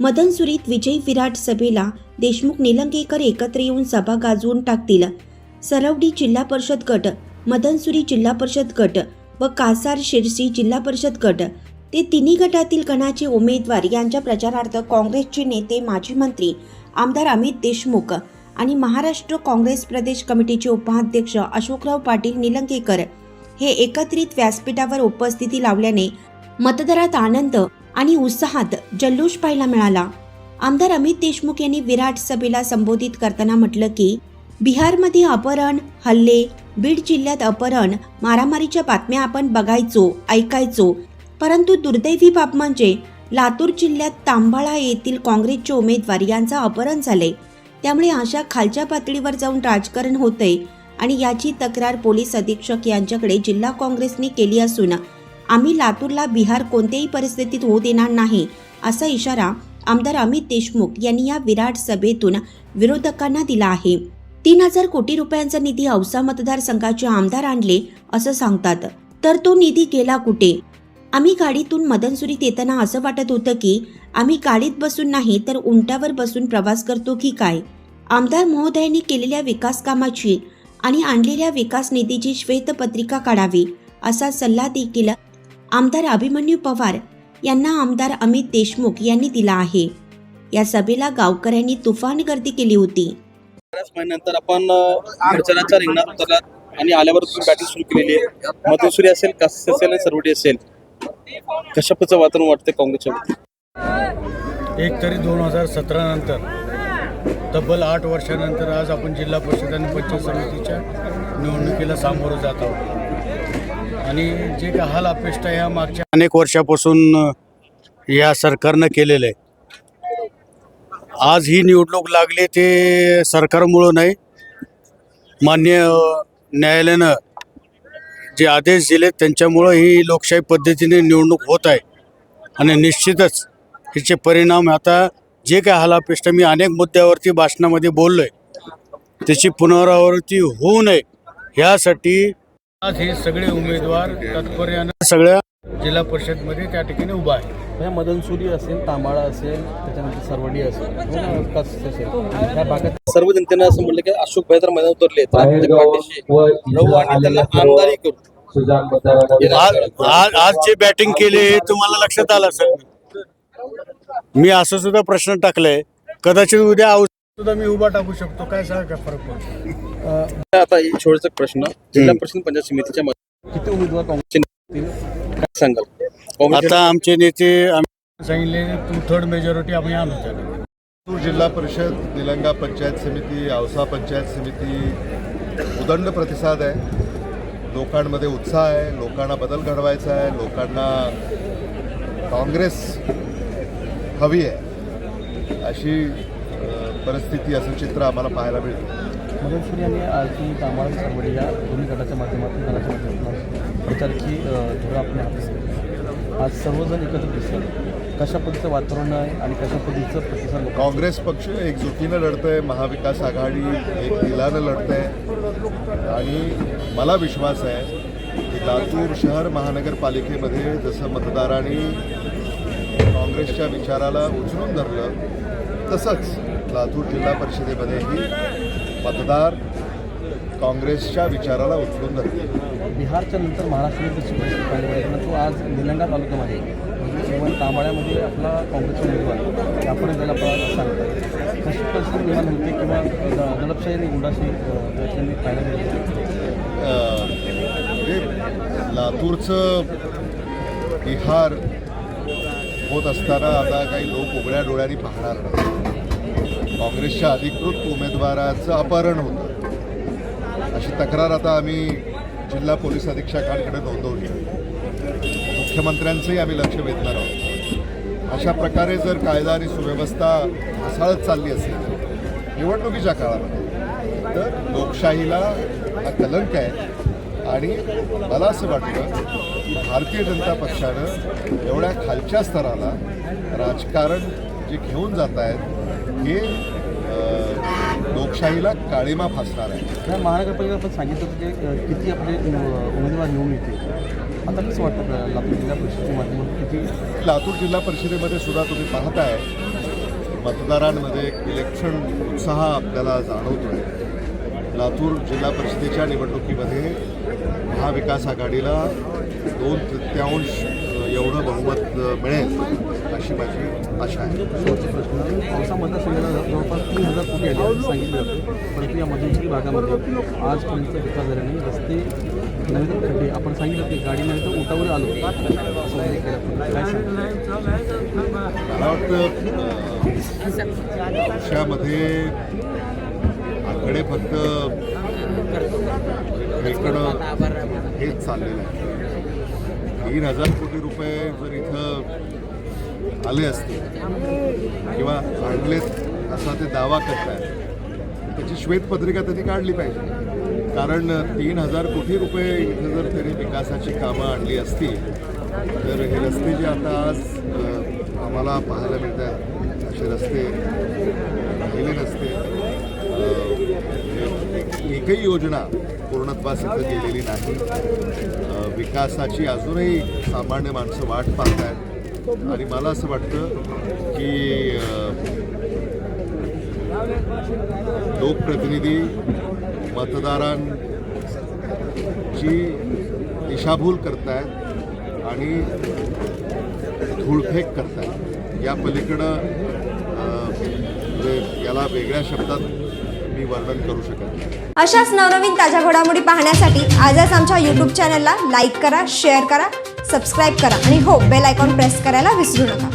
मदनसुरीत विजयी विराट सभेला देशमुख निलंगेकर एकत्र येऊन सभा गाजवून टाकतील. सरवडी जिल्हा परिषद गट, मदनसुरी जिल्हा परिषद गट व कासार शिरसी जिल्हा परिषद गट ते तिन्ही गटातील गणाचे उमेदवार यांच्या प्रचारार्थ काँग्रेसचे नेते माजी मंत्री आमदार अमित देशमुख आणि महाराष्ट्र काँग्रेस प्रदेश कमिटीचे उपाध्यक्ष अशोकराव पाटील निलंगेकर हे एकत्रित व्यासपीठावर उपस्थिती लावल्याने मतदारात आनंद आणि उत्साहात जल्लोष पाहायला मिळाला. आमदार अमित देशमुख यांनी विराट सभेला संबोधित करताना म्हटलं की बिहारमध्ये अपहरण, हल्ले, बीड जिल्ह्यात अपहरण, मारामारीच्या बातम्या आपण बघायचो, ऐकायचो, परंतु दुर्दैवी बाब म्हणजे लातूर जिल्ह्यात तांबाळा येथील काँग्रेसचे उमेदवार यांचं अपहरण झाले. त्यामुळे अशा खालच्या पातळीवर जाऊन राजकारण होतंय आणि याची तक्रार पोलीस अधीक्षक यांच्याकडे जिल्हा काँग्रेसने केली असून आम्ही लातूरला बिहार कोणत्याही परिस्थितीत होऊ देणार नाही असा इशारा आमदार अमित देशमुख यांनी या विराट सभेतून विरोधकांना दिला आहे. 3,000 कोटी रुपयांचा निधी औसा मतदारसंघाचे आमदार आणले असं सांगतात, तर तो निधी गेला कुठे? आम्ही गाडीतून मदनसुरीत येताना असं वाटत होतं की आम्ही गाडीत बसून नाही तर उंटावर बसून प्रवास करतो की काय. आमदार महोदयांनी केलेल्या विकास कामाची आणि आणलेल्या विकास निधीची श्वेतपत्रिका काढावी असा सल्ला देखील आमदार अभिमन्यू पवार यांना आमदार अमित देशमुख यांनी दिला आहे. या सभेला गावकऱ्यांनी तुफान गर्दी केली होती. बऱ्याच महिन्यानंतर आपण प्रचाराच्या रिंगणात उतरलात आणि आल्यावर बॅटल सुरू केलेली आहे. मदनसुरी असेल, कासार असेल आणि सरवडी असेल, कशा प्रकारचं वातावरण वाटतं काँग्रेसच्या वतीने? एक तरी 2017 नंतर तब्बल 8 वर्षानंतर आज आपण जिल्हा परिषद आणि पंचायत समितीच्या निवडणुकीला सामोरं जात आहोत. आणि जे काय हाल अपेष्टा या मागच्या अनेक वर्षापासून या सरकारनं केलेलं आहे. आज ही निवडणूक लागली ते सरकारमुळं नाही, मान्य न्यायालयानं जे आदेश दिले त्यांच्यामुळं ही लोकशाही पद्धतीने निवडणूक होत आहे. आणि निश्चितच हिचे परिणाम आता जे काय हाल अपेष्टा मी अनेक मुद्द्यावरती भाषणामध्ये बोललो आहे त्याची पुनरावृत्ती होऊ नये ह्यासाठी आज हे सगळे उमेदवार तात्पर्यानं सगळ्या जिल्हा परिषदमध्ये त्या ठिकाणी उभा आहे. मदनसुरी असेल, तांबाळा असेल, त्याच्यानंतर सरवडी असेल, कासार असेल, त्या भागात सर्व जनतेनं असं म्हटलं की अशोक भाई तर मैदानात उतरले आणि त्यांना आमदारी करू. आज जे बॅटिंग केली तुम्हाला लक्षात आलं असेल. मी असं सुद्धा प्रश्न टाकलाय, कदाचित उद्या सुद्धा मी उभा टाकू शकतो. काय सांगा, काय फरक पडतो? आता शेवटचा प्रश्न, जिल्हा परिषद पंचायत समितीच्या किती उमेदवार काँग्रेसचे काय सांगाल? आता आमचे नेते सांगितले 2/3 मेजॉरिटी आम्ही आणू. लातूर जिल्हा परिषद, निलंगा पंचायत समिती, औसा पंचायत समिती उदंड प्रतिसाद आहे. लोकांमध्ये उत्साह आहे, लोकांना बदल घडवायचा आहे, लोकांना काँग्रेस हवी आहे अशी परिस्थिती, असं चित्र आम्हाला पाहायला मिळतं. मदनसुरी आणि आरती, तांबाळा, सरवडी या दोन्ही गटाच्या माध्यमातून घराच्या माध्यमातून प्रचाराची धोरण आपण हाती घेतली. आज सर्वजण एकत्र दिसतात. कशा पद्धतीचं वातावरण आहे आणि कशा पद्धतीचं प्रतिसाद? काँग्रेस पक्ष एकजुटीनं लढतंय, महाविकास आघाडी एक दिलानं लढतंय आणि मला विश्वास आहे की लातूर शहर महानगरपालिकेमध्ये जसं मतदारांनी काँग्रेसच्या विचाराला उचलून धरलं तसंच लातूर जिल्हा परिषदेमध्येही मतदार काँग्रेसच्या विचाराला उचलून धरले. बिहारच्या नंतर महाराष्ट्राची कशी परिस्थिती पाहिली पाहिजे, परंतु आज निलंगा तालुक्यामध्ये किंवा तांबाळ्यामध्ये आपला काँग्रेसचा उमेदवार आपण त्याला आपल्याला सांगतात. कशी परिस्थिती निर्माण होते किंवा दडपशाही आणि गुंडाशी त्यांनी पाहायला मिळते? म्हणजे लातूरचं बिहार होत असताना आता काही लोक उघड्या डोळ्यांनी पाहणार नाही. काँग्रेसच्या अधिकृत उमेदवाराचं अपहरण होतं अशी तक्रार आता आम्ही जिल्हा पोलीस अधीक्षकांकडे नोंदवली. मुख्यमंत्र्यांचंही आम्ही लक्ष वेधणार आहोत. अशा प्रकारे जर कायदा आणि सुव्यवस्था ढासळत चालली असेल निवडणुकीच्या काळामध्ये तर लोकशाहीला हा कलंक आहे. आणि मला असं वाटतं की भारतीय जनता पक्षानं एवढ्या खालच्या स्तराला राजकारण जे घेऊन जात आहेत हे लोकशाहीला काळीमा फासणार आहे. महानगरपालिका आपण सांगितलं होतं की किती आपले उमेदवार निवडून येतील. आता कसं वाटतं लातूर जिल्हा परिषदेच्या माध्यमातून किती? लातूर जिल्हा परिषदेमध्ये सुद्धा तुम्ही पाहताय मतदारांमध्ये एक विलक्षण उत्साह आपल्याला जाणवतो आहे. लातूर जिल्हा परिषदेच्या निवडणुकीमध्ये महाविकास आघाडीला 2/3 एवढं बहुमत मिळेल अशी माझी आशा आहे. शेवटचा प्रश्न, औसा मतदारसंघाला जवळपास 3,000 कोटी आले असं सांगितलं जातं, परंतु या मध्यंतरी भागामध्ये आजपर्यंत विकास झाला नाही. रस्ते नवीन खड्डे, आपण सांगितलं की गाडी नाही तर उठावर आलो असं वगैरे केलं. काय सांगितलं? मला वाटतं औशामध्ये आकडे फक्त खेळकडं हेच चाललेलं आहे. 3,000 कोटी रुपये जर इथं आले असते किंवा आणलेत असा ते दावा करतायत, त्याची श्वेतपत्रिका त्यांनी काढली पाहिजे. कारण 3,000 कोटी रुपये इथं जर त्यांनी विकासाची कामं आणली असती तर हे रस्ते जे आता आज आम्हाला पाहायला मिळतात असे रस्ते राहिले नसते. एकही योजना पूर्णत्वास इथं गेलेली नाही. विकासाची अजूनही सामान्य माणसं वाट पाहत आहेत आणि मला असं वाटतं की लोकप्रतिनिधी मतदारांची दिशाभूल करतायत आणि धूळफेक करतायत. या पलीकडं याला वेगळ्या शब्दात मी वर्णन करू शकत नाही. अशाच नवनवीन ताज्या घडामोडी पाहण्यासाठी आजच आमच्या YouTube चॅनलला लाईक करा, शेअर करा, सबस्क्राईब करा आणि हो, बेल आयकॉन प्रेस करायला विसरू नका.